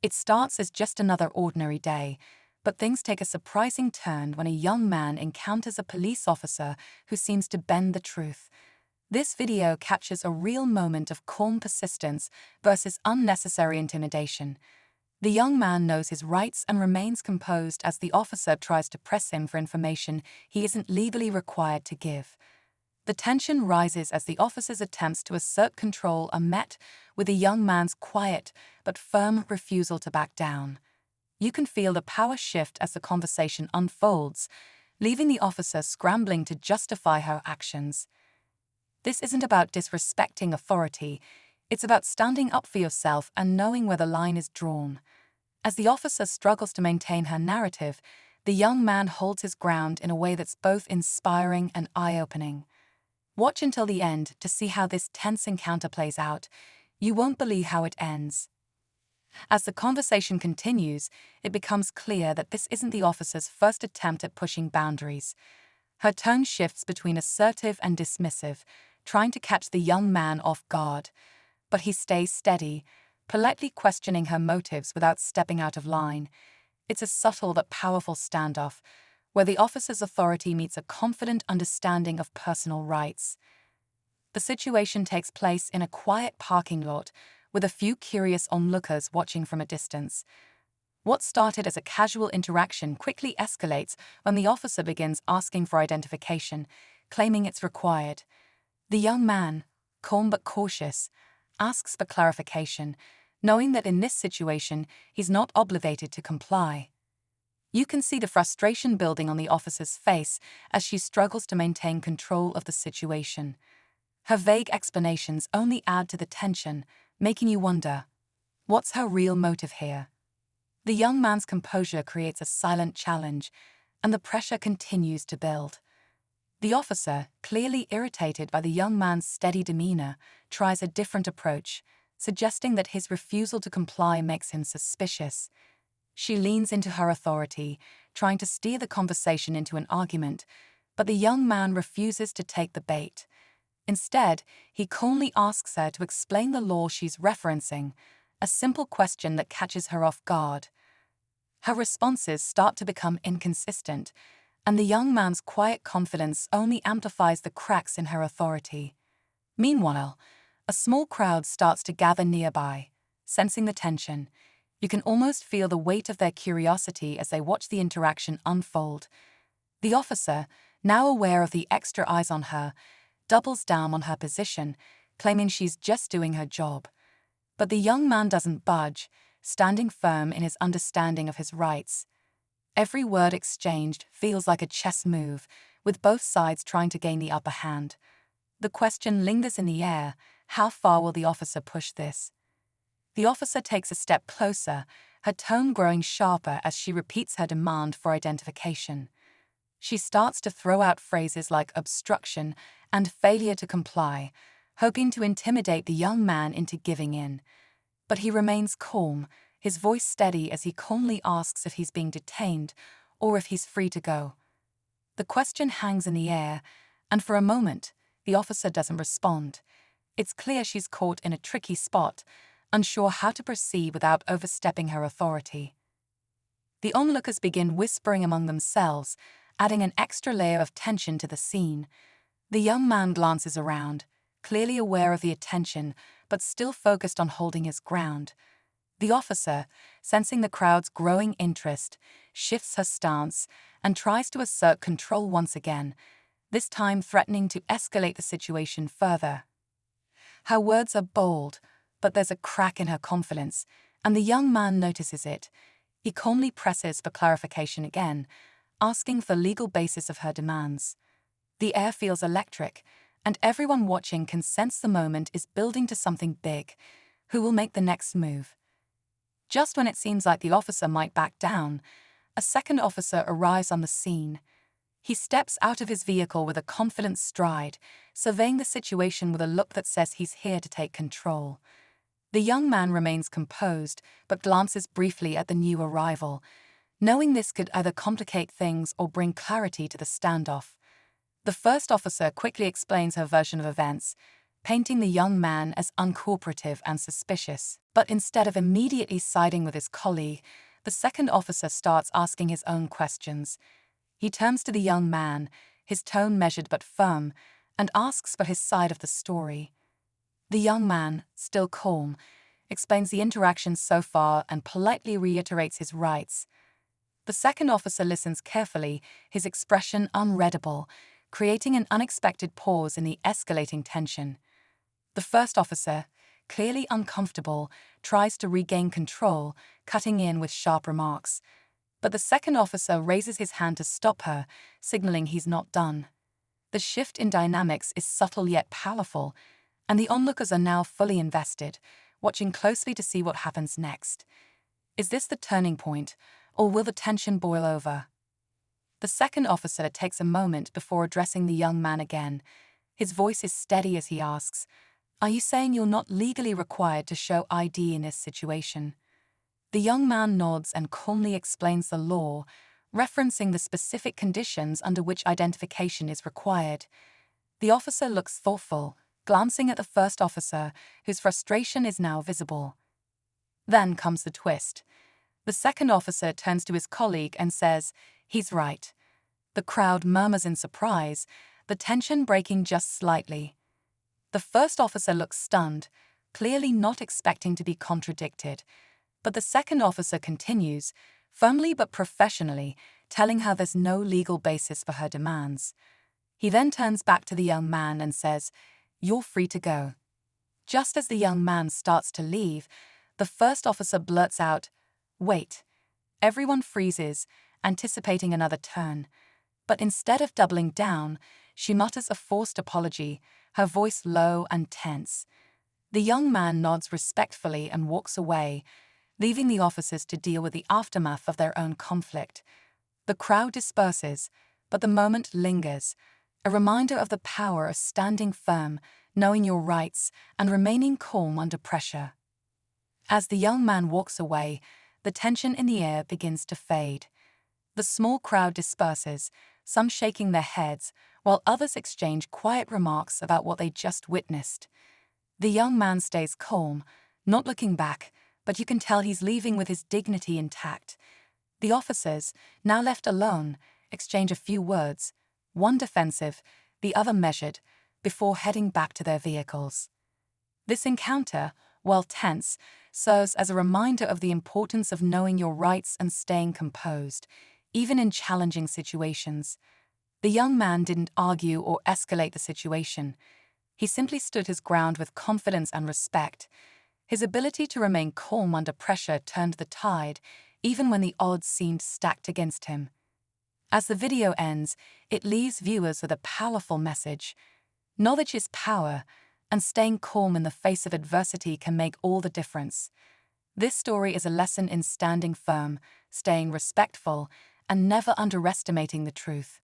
It starts as just another ordinary day, but things take a surprising turn when a young man encounters a police officer who seems to bend the truth. This video captures a real moment of calm persistence versus unnecessary intimidation. The young man knows his rights and remains composed as the officer tries to press him for information he isn't legally required to give. The tension rises as the officer's attempts to assert control are met with the young man's quiet but firm refusal to back down. You can feel the power shift as the conversation unfolds, leaving the officer scrambling to justify her actions. This isn't about disrespecting authority, it's about standing up for yourself and knowing where the line is drawn. As the officer struggles to maintain her narrative, the young man holds his ground in a way that's both inspiring and eye-opening. Watch until the end to see how this tense encounter plays out. You won't believe how it ends. As the conversation continues, it becomes clear that this isn't the officer's first attempt at pushing boundaries. Her tone shifts between assertive and dismissive, trying to catch the young man off guard. But he stays steady, politely questioning her motives without stepping out of line. It's a subtle but powerful standoff, where the officer's authority meets a confident understanding of personal rights. The situation takes place in a quiet parking lot, with a few curious onlookers watching from a distance. What started as a casual interaction quickly escalates when the officer begins asking for identification, claiming it's required. The young man, calm but cautious, asks for clarification, knowing that in this situation he's not obligated to comply. You can see the frustration building on the officer's face as she struggles to maintain control of the situation. Her vague explanations only add to the tension, making you wonder, what's her real motive here? The young man's composure creates a silent challenge, and the pressure continues to build. The officer, clearly irritated by the young man's steady demeanor, tries a different approach, suggesting that his refusal to comply makes him suspicious. She leans into her authority, trying to steer the conversation into an argument, but the young man refuses to take the bait. Instead, he calmly asks her to explain the law she's referencing, a simple question that catches her off guard. Her responses start to become inconsistent, and the young man's quiet confidence only amplifies the cracks in her authority. Meanwhile, a small crowd starts to gather nearby, sensing the tension. You can almost feel the weight of their curiosity as they watch the interaction unfold. The officer, now aware of the extra eyes on her, doubles down on her position, claiming she's just doing her job. But the young man doesn't budge, standing firm in his understanding of his rights. Every word exchanged feels like a chess move, with both sides trying to gain the upper hand. The question lingers in the air: how far will the officer push this? The officer takes a step closer, her tone growing sharper as she repeats her demand for identification. She starts to throw out phrases like obstruction and failure to comply, hoping to intimidate the young man into giving in. But he remains calm, his voice steady as he calmly asks if he's being detained or if he's free to go. The question hangs in the air, and for a moment, the officer doesn't respond. It's clear she's caught in a tricky spot, unsure how to proceed without overstepping her authority. The onlookers begin whispering among themselves, adding an extra layer of tension to the scene. The young man glances around, clearly aware of the attention, but still focused on holding his ground. The officer, sensing the crowd's growing interest, shifts her stance and tries to assert control once again, this time threatening to escalate the situation further. Her words are bold, but there's a crack in her confidence, and the young man notices it. He calmly presses for clarification again, asking for the legal basis of her demands. The air feels electric, and everyone watching can sense the moment is building to something big. Who will make the next move? Just when it seems like the officer might back down, a second officer arrives on the scene. He steps out of his vehicle with a confident stride, surveying the situation with a look that says he's here to take control. The young man remains composed, but glances briefly at the new arrival, knowing this could either complicate things or bring clarity to the standoff. The first officer quickly explains her version of events, painting the young man as uncooperative and suspicious. But instead of immediately siding with his colleague, the second officer starts asking his own questions. He turns to the young man, his tone measured but firm, and asks for his side of the story. The young man, still calm, explains the interaction so far and politely reiterates his rights. The second officer listens carefully, his expression unreadable, creating an unexpected pause in the escalating tension. The first officer, clearly uncomfortable, tries to regain control, cutting in with sharp remarks. But the second officer raises his hand to stop her, signaling he's not done. The shift in dynamics is subtle yet powerful, and the onlookers are now fully invested, watching closely to see what happens next. Is this the turning point, or will the tension boil over? The second officer takes a moment before addressing the young man again. His voice is steady as he asks, "Are you saying you're not legally required to show ID in this situation?" The young man nods and calmly explains the law, referencing the specific conditions under which identification is required. The officer looks thoughtful, glancing at the first officer, whose frustration is now visible. Then comes the twist. The second officer turns to his colleague and says, "He's right." The crowd murmurs in surprise, the tension breaking just slightly. The first officer looks stunned, clearly not expecting to be contradicted. But the second officer continues, firmly but professionally, telling her there's no legal basis for her demands. He then turns back to the young man and says, "You're free to go." Just as the young man starts to leave, the first officer blurts out, "Wait." Everyone freezes, anticipating another turn. But instead of doubling down, she mutters a forced apology, her voice low and tense. The young man nods respectfully and walks away, leaving the officers to deal with the aftermath of their own conflict. The crowd disperses, but the moment lingers, a reminder of the power of standing firm, knowing your rights, and remaining calm under pressure. As the young man walks away, the tension in the air begins to fade. The small crowd disperses, some shaking their heads, while others exchange quiet remarks about what they just witnessed. The young man stays calm, not looking back, but you can tell he's leaving with his dignity intact. The officers, now left alone, exchange a few words, one defensive, the other measured, before heading back to their vehicles. This encounter, while tense, serves as a reminder of the importance of knowing your rights and staying composed, even in challenging situations. The young man didn't argue or escalate the situation. He simply stood his ground with confidence and respect. His ability to remain calm under pressure turned the tide, even when the odds seemed stacked against him. As the video ends, it leaves viewers with a powerful message. Knowledge is power, and staying calm in the face of adversity can make all the difference. This story is a lesson in standing firm, staying respectful, and never underestimating the truth.